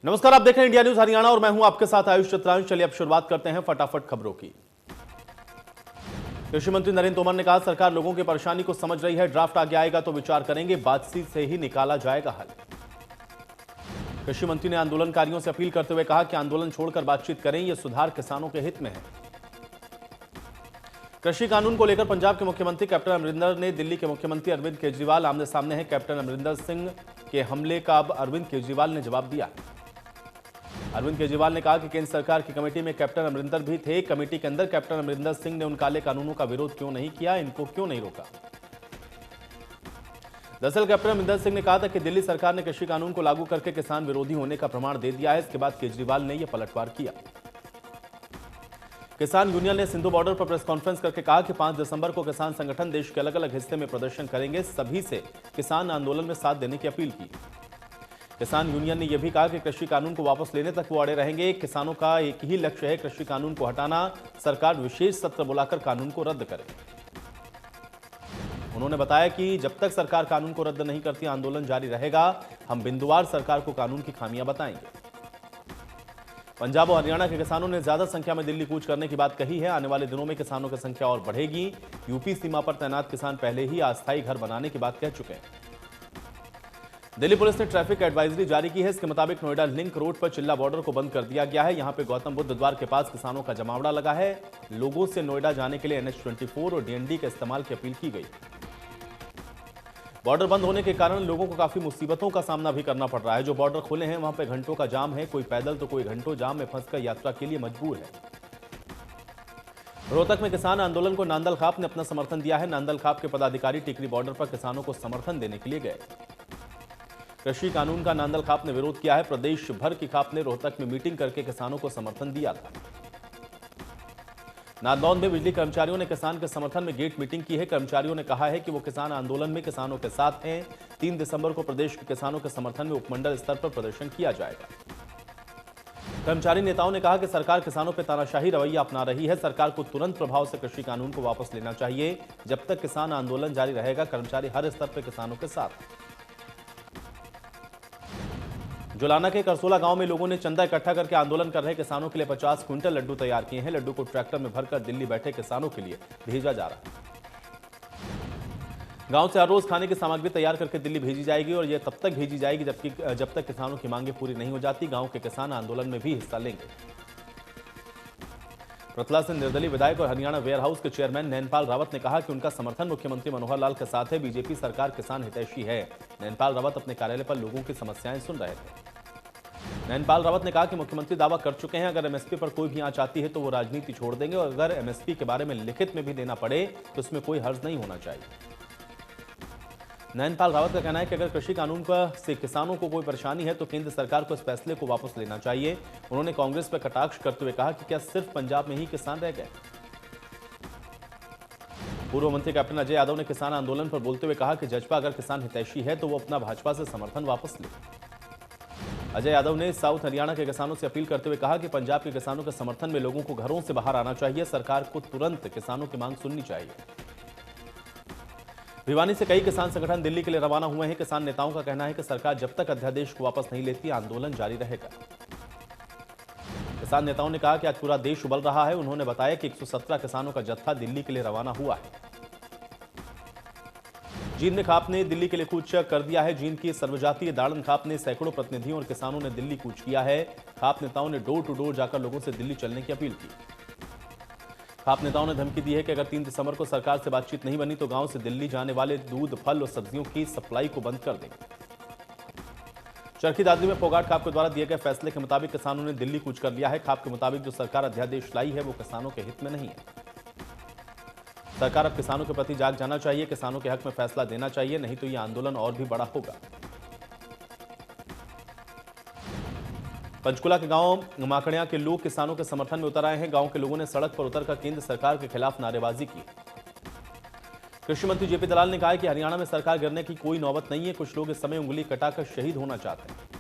नमस्कार, आप देख रहे हैं इंडिया न्यूज हरियाणा और मैं हूं आपके साथ आयुष चित्रांश। चलिए अब शुरुआत करते हैं फटाफट खबरों की। कृषि मंत्री नरेंद्र तोमर ने कहा, सरकार लोगों की परेशानी को समझ रही है, ड्राफ्ट आगे आएगा तो विचार करेंगे, बातचीत से ही निकाला जाएगा हल। कृषि मंत्री ने आंदोलनकारियों से अपील करते हुए कहा कि आंदोलन छोड़कर बातचीत करें, यह सुधार किसानों के हित में है। कृषि कानून को लेकर पंजाब के मुख्यमंत्री कैप्टन अमरिंदर ने दिल्ली के मुख्यमंत्री अरविंद केजरीवाल आमने सामने हैं। कैप्टन अमरिंदर सिंह के हमले का अब अरविंद केजरीवाल ने जवाब दिया। अरविंद केजरीवाल ने कहा कि केंद्र सरकार की कमेटी में कैप्टन अमरिंदर भी थे। कमेटी के अंदर कैप्टन अमरिंदर सिंह ने उन काले कानूनों का विरोध क्यों नहीं किया, इनको क्यों नहीं रोका। दरअसल कैप्टन अमरिंदर सिंह ने कहा था कि दिल्ली सरकार ने कृषि कानून को लागू करके किसान विरोधी होने का प्रमाण दे दिया है। इसके बाद केजरीवाल ने यह पलटवार किया। किसान यूनियन ने सिंधु बॉर्डर पर प्रेस कॉन्फ्रेंस करके कहा कि 5 दिसंबर को किसान संगठन देश के अलग अलग हिस्से में प्रदर्शन करेंगे। सभी से किसान आंदोलन में साथ देने की अपील की। किसान यूनियन ने यह भी कहा कि कृषि कानून को वापस लेने तक वो अड़े रहेंगे। किसानों का एक ही लक्ष्य है, कृषि कानून को हटाना। सरकार विशेष सत्र बुलाकर कानून को रद्द करे। उन्होंने बताया कि जब तक सरकार कानून को रद्द नहीं करती, आंदोलन जारी रहेगा। हम बिंदुवार सरकार को कानून की खामियां बताएंगे। पंजाब और हरियाणा के किसानों ने ज्यादा संख्या में दिल्ली कूच करने की बात कही है। आने वाले दिनों में किसानों की संख्या और बढ़ेगी। यूपी सीमा पर तैनात किसान पहले ही अस्थायी घर बनाने की बात कह चुके हैं। दिल्ली पुलिस ने ट्रैफिक एडवाइजरी जारी की है। इसके मुताबिक नोएडा लिंक रोड पर चिल्ला बॉर्डर को बंद कर दिया गया है। यहां पे गौतम बुद्ध द्वार के पास किसानों का जमावड़ा लगा है। लोगों से नोएडा जाने के लिए NH24 और DND के इस्तेमाल की अपील की गई। बॉर्डर बंद होने के कारण लोगों को काफी मुसीबतों का सामना भी करना पड़ रहा है। जो बॉर्डर खुले हैं वहां पे घंटों का जाम है। कोई पैदल तो कोई घंटों जाम में फंसकर यात्रा के लिए मजबूर है। रोहतक में किसान आंदोलन को नांदल खाप ने अपना समर्थन दिया है। नांदल खाप के पदाधिकारी टिकरी बॉर्डर पर किसानों को समर्थन देने के लिए गए। कृषि कानून का नांदल खाप ने विरोध किया है। प्रदेश भर की खाप ने रोहतक में मीटिंग करके किसानों को समर्थन दिया था। नांदौद में बिजली कर्मचारियों ने किसान के समर्थन में गेट मीटिंग की है। कर्मचारियों ने कहा है कि वो किसान आंदोलन में किसानों के साथ हैं। 3 दिसंबर को प्रदेश के किसानों के समर्थन में उपमंडल स्तर पर प्रदर्शन किया जाएगा। कर्मचारी नेताओं ने कहा कि सरकार किसानों पर तानाशाही रवैया अपना रही है। सरकार को तुरंत प्रभाव से कृषि कानून को वापस लेना चाहिए। जब तक किसान आंदोलन जारी रहेगा, कर्मचारी हर स्तर पर किसानों के साथ। जुलाना के करसोला गांव में लोगों ने चंदा इकट्ठा करके आंदोलन कर रहे किसानों के लिए 50 क्विंटल लड्डू तैयार किए हैं। लड्डू को ट्रैक्टर में भरकर दिल्ली बैठे किसानों के लिए भेजा जा रहा है। गांव से हर रोज खाने की सामग्री तैयार करके दिल्ली भेजी जाएगी और यह तब तक भेजी जाएगी जब तक किसानों की मांगें पूरी नहीं हो जाती। गांव के किसान आंदोलन में भी हिस्सा लेंगे। रतला से निर्दलीय विधायक और हरियाणा वेयर हाउस के चेयरमैन नैनपाल रावत ने कहा कि उनका समर्थन मुख्यमंत्री मनोहर लाल के साथ है। बीजेपी सरकार किसान हितैषी है। नैनपाल रावत अपने कार्यालय पर लोगों की समस्याएं सुन रहे थे। नैनपाल रावत ने कहा कि मुख्यमंत्री दावा कर चुके हैं, अगर एमएसपी पर कोई भी आंच आती है तो वो राजनीति छोड़ देंगे और अगर एमएसपी के बारे में लिखित में भी देना पड़े तो इसमें कोई हर्ज नहीं होना चाहिए। नैनपाल रावत का कहना है कि अगर कृषि कानून से किसानों को कोई परेशानी है तो केंद्र सरकार को इस फैसले को वापस लेना चाहिए। उन्होंने कांग्रेस पर कटाक्ष करते हुए कहा कि क्या सिर्फ पंजाब में ही किसान रह गए। पूर्व मंत्री कैप्टन अजय यादव ने किसान आंदोलन पर बोलते हुए कहा कि जजपा अगर किसान हितैषी है तो वो अपना भाजपा से समर्थन वापस ले। अजय यादव ने साउथ हरियाणा के किसानों से अपील करते हुए कहा कि पंजाब के किसानों के समर्थन में लोगों को घरों से बाहर आना चाहिए। सरकार को तुरंत किसानों की मांग सुननी चाहिए। भिवानी से कई किसान संगठन दिल्ली के लिए रवाना हुए हैं। किसान नेताओं का कहना है कि सरकार जब तक अध्यादेश को वापस नहीं लेती, आंदोलन जारी रहेगा। किसान नेताओं ने कहा कि आज पूरा देश उबल रहा है। उन्होंने बताया कि 117 किसानों का जत्था दिल्ली के लिए रवाना हुआ है। जींद में खाप ने दिल्ली के लिए कूच कर दिया है। जींद की सर्वजातीय दाड़न खाप ने सैकड़ों प्रतिनिधियों और किसानों ने दिल्ली कूच किया है। खाप नेताओं ने डोर टू डोर जाकर लोगों से दिल्ली चलने की अपील की। खाप नेताओं ने धमकी दी है कि अगर 3 दिसंबर को सरकार से बातचीत नहीं बनी तो गांव से दिल्ली जाने वाले दूध, फल और सब्जियों की सप्लाई को बंद कर देंगे। चरखी दादरी में फोगाट खाप के द्वारा दिए गए फैसले के मुताबिक किसानों ने दिल्ली कूच कर लिया है। खाप के मुताबिक जो सरकार अध्यादेश लाई है वो किसानों के हित में नहीं है। सरकार अब किसानों के प्रति जाग जाना चाहिए, किसानों के हक में फैसला देना चाहिए, नहीं तो यह आंदोलन और भी बड़ा होगा। पंचकुला के गांव माकड़िया के लोग किसानों के समर्थन में उतर आए हैं। गांव के लोगों ने सड़क पर उतरकर केंद्र सरकार के खिलाफ नारेबाजी की। कृषि मंत्री जेपी दलाल ने कहा कि हरियाणा में सरकार गिरने की कोई नौबत नहीं है। कुछ लोग इस समय उंगली कटाकर शहीद होना चाहते हैं।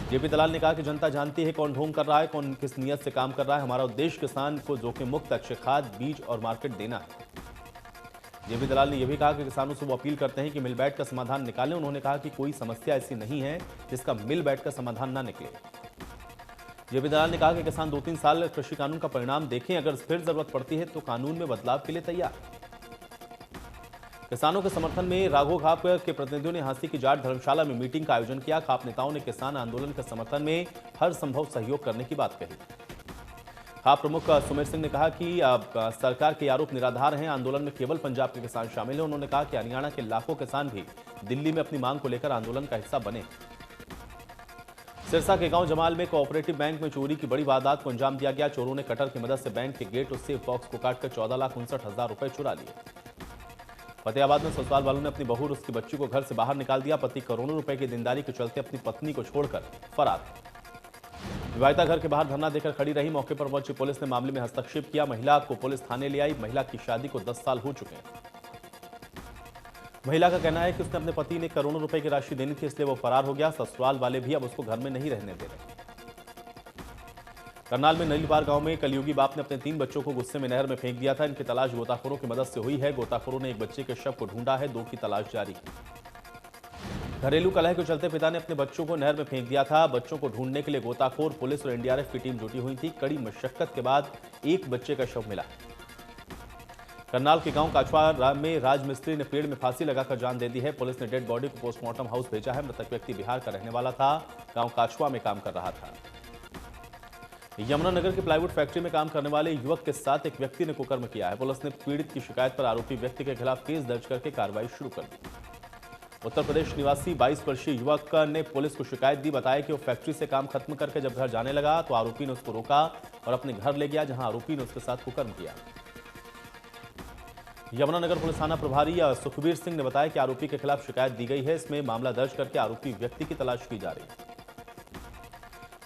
जेपी दलाल ने कहा कि जनता जानती है कौन ढोंग कर रहा है, कौन किस नियत से काम कर रहा है। हमारा उद्देश्य किसान को जोखिम मुक्त अच्छे खाद, बीज और मार्केट देना है। जेबी दलाल ने यह भी कहा कि किसानों से वो अपील करते हैं कि मिल बैठ का समाधान निकालें। उन्होंने कहा कि कोई समस्या ऐसी नहीं है जिसका मिल बैठ का समाधान ना निकले। जेबी दलाल ने कहा कि किसान 2-3 साल कृषि कानून का परिणाम देखें, अगर फिर जरूरत पड़ती है तो कानून में बदलाव के लिए तैयार। किसानों के समर्थन में राघो खाप के प्रतिनिधियों ने हांसी की जाट धर्मशाला में मीटिंग का आयोजन किया। खाप नेताओं ने किसान आंदोलन के समर्थन में हर संभव सहयोग करने की बात कही। खाप प्रमुख सुमेर सिंह ने कहा कि सरकार के आरोप निराधार हैं, आंदोलन में केवल पंजाब के किसान शामिल हैं। उन्होंने कहा कि हरियाणा के लाखों किसान भी दिल्ली में अपनी मांग को लेकर आंदोलन का हिस्सा बने। सिरसा के गांव जमाल में कोऑपरेटिव बैंक में चोरी की बड़ी वारदात को अंजाम दिया गया। चोरों ने कटर की मदद से बैंक के गेट और सेफ बॉक्स को काटकर 14,59,000 रुपए चुरा लिए। फतेहाबाद में ससुराल वालों ने अपनी बहू और उसकी बच्ची को घर से बाहर निकाल दिया। पति करोड़ों रुपए की देनदारी के चलते अपनी पत्नी को छोड़कर फरार। विवाहिता घर के बाहर धरना देकर खड़ी रही। मौके पर पहुंची पुलिस ने मामले में हस्तक्षेप किया। महिला को पुलिस थाने ले आई। महिला की शादी को 10 साल हो चुके हैं। महिला का कहना है कि उसने अपने पति ने करोड़ों रुपए की राशि देनी थी, इसलिए वो फरार हो गया। ससुराल वाले भी अब उसको घर में नहीं रहने दे रहे। करनाल में नलीपार गांव में कलयुगी बाप ने अपने 3 बच्चों को गुस्से में नहर में फेंक दिया था। इनकी तलाश गोताखोरों की मदद से हुई है। गोताखोरों ने एक बच्चे के शव को ढूंढा है, 2 की तलाश जारी। घरेलू कलह के चलते पिता ने अपने बच्चों को नहर में फेंक दिया था। बच्चों को ढूंढने के लिए गोताखोर, पुलिस और एनडीआरएफ की टीम जुटी हुई थी। कड़ी मशक्कत के बाद एक बच्चे का शव मिला। करनाल के गांव काछवा में राजमिस्त्री ने पेड़ में फांसी लगाकर जान दे दी है। पुलिस ने डेड बॉडी को पोस्टमार्टम हाउस भेजा है। मृतक व्यक्ति बिहार का रहने वाला था, गांव काछवा में काम कर रहा था। यमुनानगर की प्लाईवुड फैक्ट्री में काम करने वाले युवक के साथ एक व्यक्ति ने कुकर्म किया है। पुलिस ने पीड़ित की शिकायत पर आरोपी व्यक्ति के खिलाफ केस दर्ज करके कार्रवाई शुरू कर दी। उत्तर प्रदेश निवासी 22 वर्षीय युवक ने पुलिस को शिकायत दी। बताया कि वो फैक्ट्री से काम खत्म करके जब घर जाने लगा तो आरोपी ने उसको रोका और अपने घर ले गया, जहां आरोपी ने उसके साथ कुकर्म किया। यमुनानगर पुलिस थाना प्रभारी सुखबीर सिंह ने बताया कि आरोपी के खिलाफ शिकायत दी गई है। इसमें मामला दर्ज करके आरोपी व्यक्ति की तलाश की जा रही है।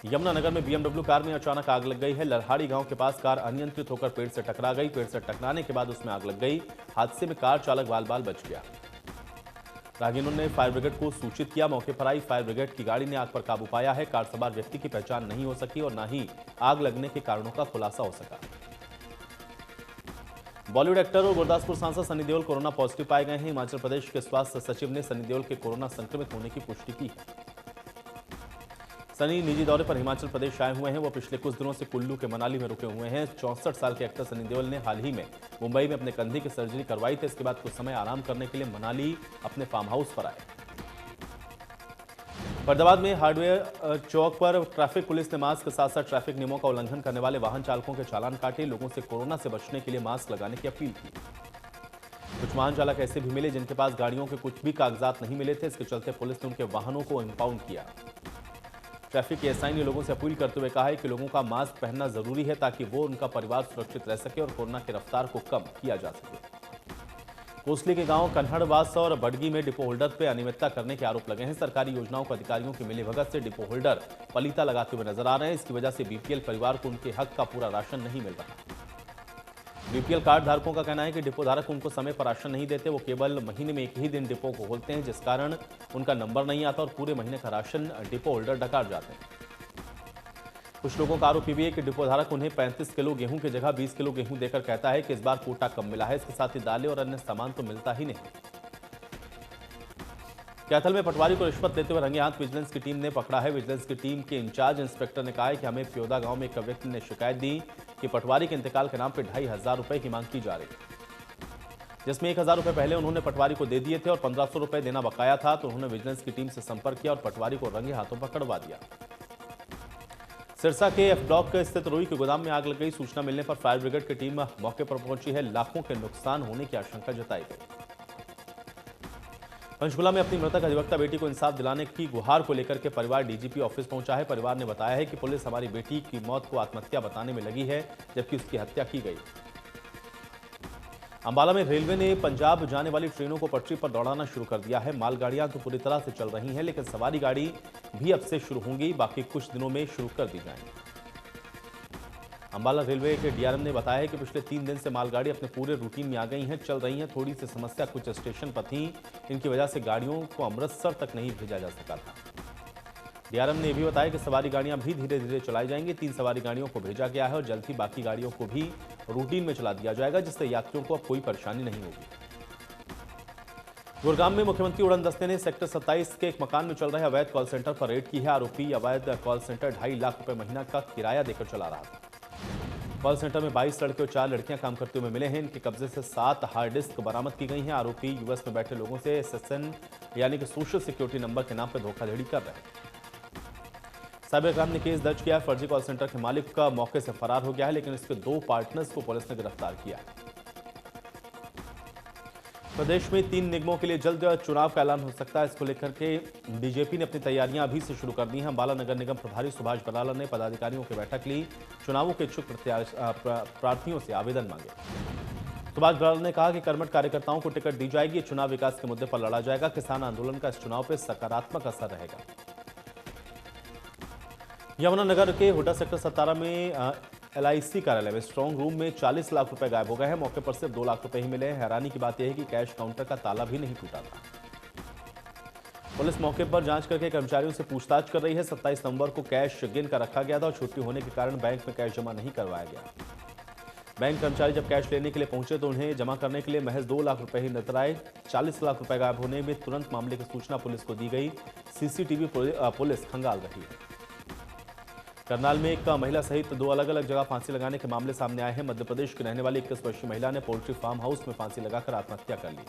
यमुनानगर में बीएमडब्ल्यू कार में अचानक आग लग गई है। लरहाड़ी गांव के पास कार अनियंत्रित होकर पेड़ से टकरा गई। पेड़ से टकराने के बाद उसमें आग लग गई। हादसे में कार चालक बाल-बाल बच गया। राहगीरों ने फायर ब्रिगेड को सूचित किया। मौके पर आई फायर ब्रिगेड की गाड़ी ने आग पर काबू पाया है। कार सवार व्यक्ति की पहचान नहीं हो सकी और न ही आग लगने के कारणों का खुलासा हो सका। बॉलीवुड एक्टर और गुरदासपुर सांसद सनी देओल कोरोना पॉजिटिव पाए गए हैं। हिमाचल प्रदेश के स्वास्थ्य सचिव ने सनी देओल के कोरोना संक्रमित होने की पुष्टि की है। सनी निजी दौरे पर हिमाचल प्रदेश आए हुए हैं। वो पिछले कुछ दिनों से कुल्लू के मनाली में रुके हुए हैं। 64 साल के एक्टर सनी देओल ने हाल ही में मुंबई में अपने कंधे की सर्जरी करवाई थी। इसके बाद कुछ समय आराम करने के लिए मनाली अपने फार्म हाउस पर आए। फरीदाबाद में हार्डवेयर चौक पर ट्रैफिक पुलिस ने मास्क के साथ साथ ट्रैफिक नियमों का उल्लंघन करने वाले वाहन चालकों के चालान काटे। लोगों से कोरोना से बचने के लिए मास्क लगाने की अपील की। कुछ वाहन चालक ऐसे भी मिले जिनके पास गाड़ियों के कुछ भी कागजात नहीं मिले थे। इसके चलते पुलिस ने उनके वाहनों को इंपाउंड किया। ट्रैफिक के एसआई ने लोगों से अपील करते हुए कहा है कि लोगों का मास्क पहनना जरूरी है ताकि वो उनका परिवार सुरक्षित रह सके और कोरोना की रफ्तार को कम किया जा सके। कोसली के गांव कन्हड़वास और बडगी में डिपो होल्डर पर अनियमितता करने के आरोप लगे हैं। सरकारी योजनाओं को अधिकारियों की मिलीभगत से डिपो होल्डर पलीता लगाते हुए नजर आ रहे हैं। इसकी वजह से बीपीएल परिवार को उनके हक का पूरा राशन नहीं मिल रहा। बीपीएल कार्ड धारकों का कहना है कि डिपो धारक उनको समय पर राशन नहीं देते। वो केवल महीने में एक ही दिन डिपो को खोलते हैं, जिस कारण उनका नंबर नहीं आता और पूरे महीने का राशन डिपो होल्डर डकार जाते हैं। कुछ लोगों का आरोप भी है कि डिपो धारक उन्हें 35 किलो गेहूं की जगह 20 किलो गेहूं देकर कहता है कि इस बार कोटा कम मिला है। इसके साथ ही दालें और अन्य सामान तो मिलता ही नहीं। कैथल में पटवारी को रिश्वत लेते हुए रंगे हाथ विजिलेंस की टीम ने पकड़ा है। विजिलेंस की टीम के इंचार्ज इंस्पेक्टर ने कहा है कि हमें प्योदा गांव में एक व्यक्ति ने शिकायत दी कि पटवारी के इंतकाल के नाम पर 2,500 रुपए की मांग की जा रही, जिसमें 1,000 रुपए पहले उन्होंने पटवारी को दे दिए थे और 1,500 रुपए देना बकाया था। तो उन्होंने विजिलेंस की टीम से संपर्क किया और पटवारी को रंगे हाथों पकड़वा दिया। सिरसा के एफ ब्लॉक स्थित रुई के गोदाम में आग लग गई। सूचना मिलने पर फायर ब्रिगेड की टीम मौके पर पहुंची है। लाखों के नुकसान होने की आशंका जताई गई। पंचकुला में अपनी मृतक अधिवक्ता बेटी को इंसाफ दिलाने की गुहार को लेकर के परिवार डीजीपी ऑफिस पहुंचा है। परिवार ने बताया है कि पुलिस हमारी बेटी की मौत को आत्महत्या बताने में लगी है, जबकि उसकी हत्या की गई। अंबाला में रेलवे ने पंजाब जाने वाली ट्रेनों को पटरी पर दौड़ाना शुरू कर दिया है। मालगाड़ियां तो पूरी तरह से चल रही हैं, लेकिन सवारी गाड़ी भी अब से शुरू होंगी, बाकी कुछ दिनों में शुरू कर दी जाएंगी। अंबाला रेलवे के डीआरएम ने बताया है कि पिछले 3 दिन से मालगाड़ी अपने पूरे रूटीन में आ गई हैं, चल रही हैं। थोड़ी सी समस्या कुछ स्टेशन पर थी, इनकी वजह से गाड़ियों को अमृतसर तक नहीं भेजा जा सका था। डीआरएम ने यह भी बताया कि सवारी गाड़ियां भी धीरे धीरे चलाई जाएंगी। 3 सवारी गाड़ियों को भेजा गया है और जल्द ही बाकी गाड़ियों को भी रूटीन में चला दिया जाएगा, जिससे यात्रियों को अब कोई परेशानी नहीं होगी। गुरुग्राम में मुख्यमंत्री उड़न दस्ते ने सेक्टर 27 के एक मकान में चल रहे अवैध कॉल सेंटर पर रेड की है। आरोपी अवैध कॉल सेंटर 2.5 लाख रुपए महीना का किराया देकर चला रहा था। कॉल सेंटर में 22 लड़के और 4 लड़कियां काम करते हुए मिले हैं। इनके कब्जे से 7 हार्ड डिस्क बरामद की गई हैं। आरोपी यूएस में बैठे लोगों से SSN यानी कि सोशल सिक्योरिटी नंबर के नाम पर धोखाधड़ी कर रहे हैं। साइबर क्राइम ने केस दर्ज किया। फर्जी कॉल सेंटर के मालिक का मौके से फरार हो गया है, लेकिन इसके 2 पार्टनर्स को पुलिस ने गिरफ्तार किया है। प्रदेश में 3 निगमों के लिए जल्द चुनाव का ऐलान हो सकता है। इसको लेकर के बीजेपी ने अपनी तैयारियां अभी से शुरू कर दी हैं। अंबाला नगर निगम प्रभारी सुभाष बराला ने पदाधिकारियों की बैठक ली। चुनावों के इच्छुक प्रार्थियों से आवेदन मांगे। सुभाष बराला ने कहा कि कर्मठ कार्यकर्ताओं को टिकट दी जाएगी। चुनाव विकास के मुद्दे पर लड़ा जाएगा। किसान आंदोलन का इस चुनाव पर सकारात्मक असर रहेगा। यमुनानगर के हुडा सेक्टर 17 में LIC कार्यालय में स्ट्रांग रूम में 40 लाख रुपए गायब हो गए हैं। मौके पर सिर्फ 2 लाख रुपए ही मिले हैं। हैरानी की बात यह है कि कैश काउंटर का ताला भी नहीं टूटा था। पुलिस मौके पर जांच करके कर्मचारियों से पूछताछ कर रही है। 27 नवंबर को कैश गिन कर रखा गया था और छुट्टी होने के कारण बैंक में कैश जमा नहीं करवाया गया। बैंक कर्मचारी जब कैश लेने के लिए पहुंचे तो उन्हें जमा करने के लिए महज 2 लाख रुपए ही नजर आए। 40 लाख रुपए गायब होने में तुरंत मामले की सूचना पुलिस को दी गई। CCTV पुलिस खंगाल रही है। करनाल में एक महिला सहित 2 अलग अलग जगह फांसी लगाने के मामले सामने आए हैं। मध्य प्रदेश की रहने वाली 21 वर्षीय महिला ने पोल्ट्री फार्म हाउस में फांसी लगाकर आत्महत्या कर ली।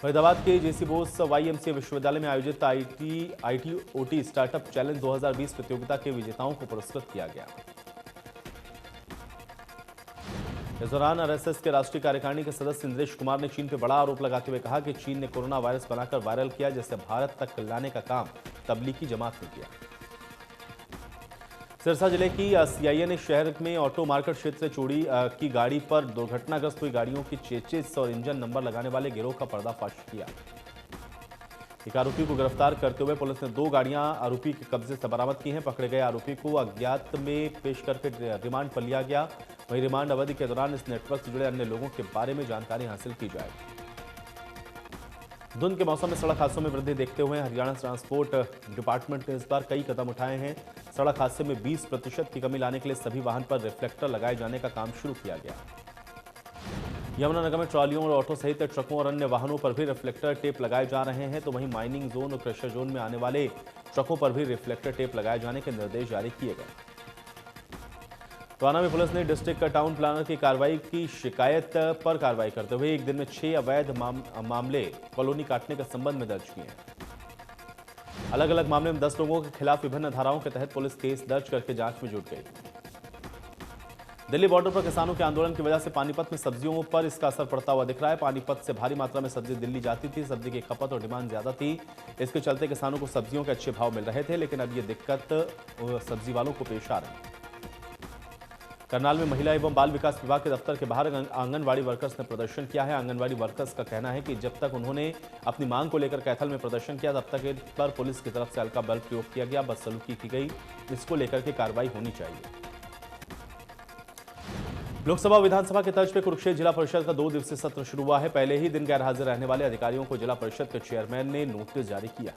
फरीदाबाद के JC बोस YMCA विश्वविद्यालय में आयोजित IT/OT स्टार्टअप चैलेंज 2020 प्रतियोगिता के विजेताओं को पुरस्कृत किया गया। इस दौरान RSS के राष्ट्रीय कार्यकारिणी के सदस्य इंद्रेश कुमार ने चीन पर बड़ा आरोप लगाते हुए कहा कि चीन ने कोरोना वायरस बनाकर वायरल किया, जिसे भारत तक लाने का काम तबलीगी जमात ने किया। सिरसा जिले की CIA शहर में ऑटो मार्केट क्षेत्र से चोरी की गाड़ी पर दुर्घटनाग्रस्त हुई गाड़ियों की चेचिस और इंजन नंबर लगाने वाले गिरोह का पर्दाफाश किया। एक आरोपी को गिरफ्तार करते हुए पुलिस ने 2 गाड़ियां आरोपी के कब्जे से बरामद की हैं। पकड़े गए आरोपी को अज्ञात में पेश करके रिमांड पर लिया गया। वहीं रिमांड अवधि के दौरान इस नेटवर्क से जुड़े अन्य लोगों के बारे में जानकारी हासिल की जाएगी। धुंध के मौसम में सड़क हादसों में वृद्धि देखते हुए हरियाणा ट्रांसपोर्ट डिपार्टमेंट ने इस बार कई कदम उठाए हैं। सड़क हादसे में 20% की कमी लाने के लिए सभी वाहन पर रिफ्लेक्टर लगाए जाने का काम शुरू किया गया। यमुनानगर में ट्रॉलियों और ऑटो सहित ट्रकों और अन्य वाहनों पर भी रिफ्लेक्टर टेप लगाए जा रहे हैं। तो वहीं माइनिंग जोन और क्रेशर जोन में आने वाले ट्रकों पर भी रिफ्लेक्टर टेप लगाए जाने के निर्देश जारी किए गए। टोहाना में पुलिस ने डिस्ट्रिक्ट टाउन प्लानर की कार्रवाई की शिकायत पर कार्रवाई करते हुए एक दिन में 6 अवैध मामले कॉलोनी काटने के संबंध में दर्ज किए हैं। अलग अलग मामले में 10 लोगों के खिलाफ विभिन्न धाराओं के तहत पुलिस केस दर्ज करके जांच में जुट गई। दिल्ली बॉर्डर पर किसानों के आंदोलन की वजह से पानीपत में सब्जियों पर इसका असर पड़ता हुआ दिख रहा है। पानीपत से भारी मात्रा में सब्जी दिल्ली जाती थी। सब्जी की खपत और डिमांड ज्यादा थी। इसके चलते किसानों को सब्जियों के अच्छे भाव मिल रहे थे, लेकिन अब ये दिक्कत सब्जी वालों को पेश आ रही है। करनाल में महिला एवं बाल विकास विभाग के दफ्तर के बाहर आंगनवाड़ी वर्कर्स ने प्रदर्शन किया है। आंगनवाड़ी वर्कर्स का कहना है कि जब तक उन्होंने अपनी मांग को लेकर कैथल में प्रदर्शन किया, तब तक इन पर पुलिस की तरफ से हल्का बल प्रयोग किया गया, बदसलूकी की गई। इसको लेकर के कार्रवाई होनी चाहिए। लोकसभा विधानसभा के तर्ज पर कुरुक्षेत्र जिला परिषद का 2 दिवसीय सत्र शुरू हुआ है। पहले ही दिन गैरहाजिर रहने वाले अधिकारियों को जिला परिषद के चेयरमैन ने नोटिस जारी किया।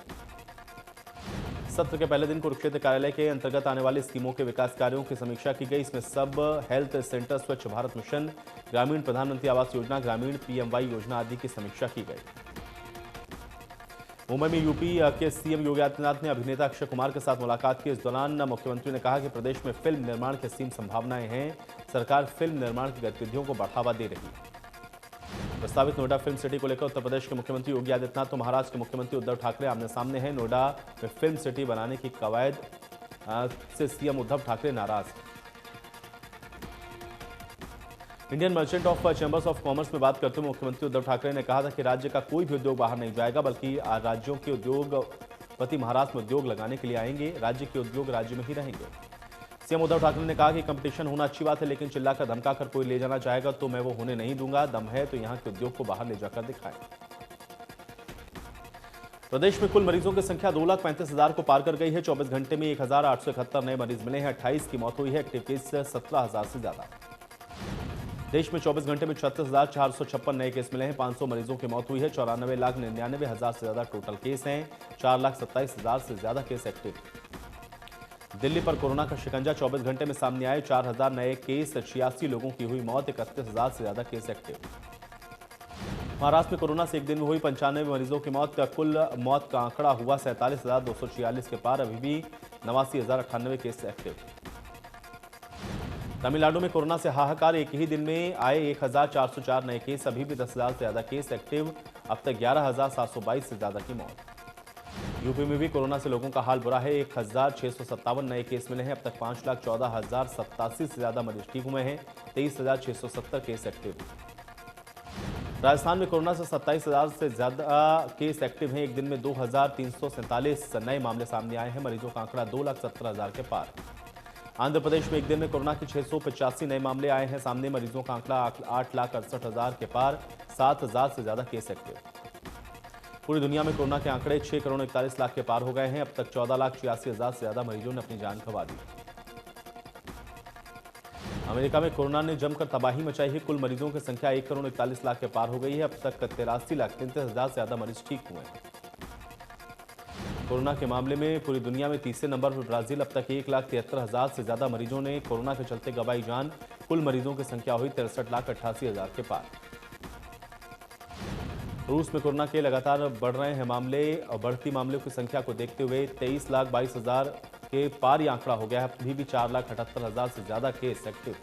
सत्र के पहले दिन कुरुक्षेत्र कार्यालय के अंतर्गत आने वाली स्कीमों के विकास कार्यों की समीक्षा की गई। इसमें सब हेल्थ सेंटर, स्वच्छ भारत मिशन, ग्रामीण प्रधानमंत्री आवास योजना, ग्रामीण PMY योजना आदि की समीक्षा की गई। मुंबई में यूपी के CM योगी आदित्यनाथ ने अभिनेता अक्षय कुमार के साथ मुलाकात की। इस दौरान मुख्यमंत्री ने कहा कि प्रदेश में फिल्म निर्माण की असीम संभावनाएं हैं। सरकार फिल्म निर्माण की गतिविधियों को बढ़ावा दे रही है। प्रस्तावित नोएडा फिल्म सिटी को लेकर उत्तर प्रदेश के मुख्यमंत्री योगी आदित्यनाथ तो महाराष्ट्र के मुख्यमंत्री उद्धव ठाकरे आमने सामने हैं। नोएडा में फिल्म सिटी बनाने की कवायद से CM उद्धव ठाकरे नाराज हैं। Indian merchant of chambers of commerce में बात करते हुए मुख्यमंत्री उद्धव ठाकरे ने कहा था कि राज्य का कोई भी उद्योग बाहर नहीं जाएगा, बल्कि राज्यों के उद्योगपति महाराष्ट्र में उद्योग लगाने के लिए आएंगे। राज्य के उद्योग राज्य में ही रहेंगे। CM उद्धव ठाकरे ने कहा कि कंपटीशन होना अच्छी बात है, लेकिन चिल्लाकर धमकाकर कोई ले जाना चाहेगा तो मैं वो होने नहीं दूंगा। दम है तो यहां के उद्योग को बाहर ले जाकर दिखाएं। प्रदेश में कुल मरीजों की संख्या 2,35,000 को पार कर गई है। 24 घंटे में 1,871 नए मरीज मिले हैं। 28 की मौत हुई है। एक्टिव केस 17,000 से ज्यादा। देश में 24 घंटे में 36,456 नए केस मिले हैं। 500 मरीजों की मौत हुई है। 94,99,000 से ज्यादा टोटल केस हैं। 4,27,000 से ज्यादा केस एक्टिव। दिल्ली पर कोरोना का शिकंजा 24 घंटे में सामने आए। 4,000 नए केस, 86 लोगों की हुई मौत, 31,000 से ज्यादा केस एक्टिव। महाराष्ट्र में कोरोना से एक दिन में हुई 95 मरीजों की मौत। कुल मौत का आंकड़ा हुआ 47,246 के पार। अभी भी 89,098 केस एक्टिव। तमिलनाडु में कोरोना से हाहाकार। एक ही दिन में आए 1,404 नए केस। अभी भी 10,000 से ज्यादा केस एक्टिव। अब तक 11,722 से ज्यादा की मौत। यूपी में भी कोरोना से लोगों का हाल बुरा है। 1,657 नए केस मिले हैं। अब तक 5,14,087 से ज्यादा मरीज ठीक हुए हैं। 23,670 केस एक्टिव। राजस्थान में कोरोना से 27,000 से ज्यादा केस एक्टिव हैं। एक दिन में 2,347 नए मामले सामने आए हैं। मरीजों का आंकड़ा 2,70,000 के पार। आंध्र प्रदेश में एक दिन में कोरोना के 685 नए मामले आए हैं सामने। मरीजों का आंकड़ा 8,68,000 के पार। 7,000 से ज्यादा केस एक्टिव। पूरी दुनिया में कोरोना के आंकड़े 6 करोड़ 41 लाख के पार हो गए हैं। अब तक 14,86,000 से ज्यादा मरीजों ने अपनी जान गंवा दी। अमेरिका में कोरोना ने जमकर तबाही मचाई है। कुल मरीजों की संख्या 1 करोड़ 41 लाख के पार हो गई है। अब तक 83,33,000 से ज्यादा मरीज ठीक हुए हैं। कोरोना के मामले में पूरी दुनिया में तीसरे नंबर पर ब्राजील। अब तक 1,73,000 से ज्यादा मरीजों ने कोरोना के चलते गंवाई जान। कुल मरीजों की संख्या हुई 63,88,000 के पार। रूस में कोरोना के लगातार बढ़ रहे हैं मामले और बढ़ती मामलों की संख्या को देखते हुए 23,22,000 के पार ही आंकड़ा हो गया है। अभी भी 4,78,000 से ज्यादा केस एक्टिव।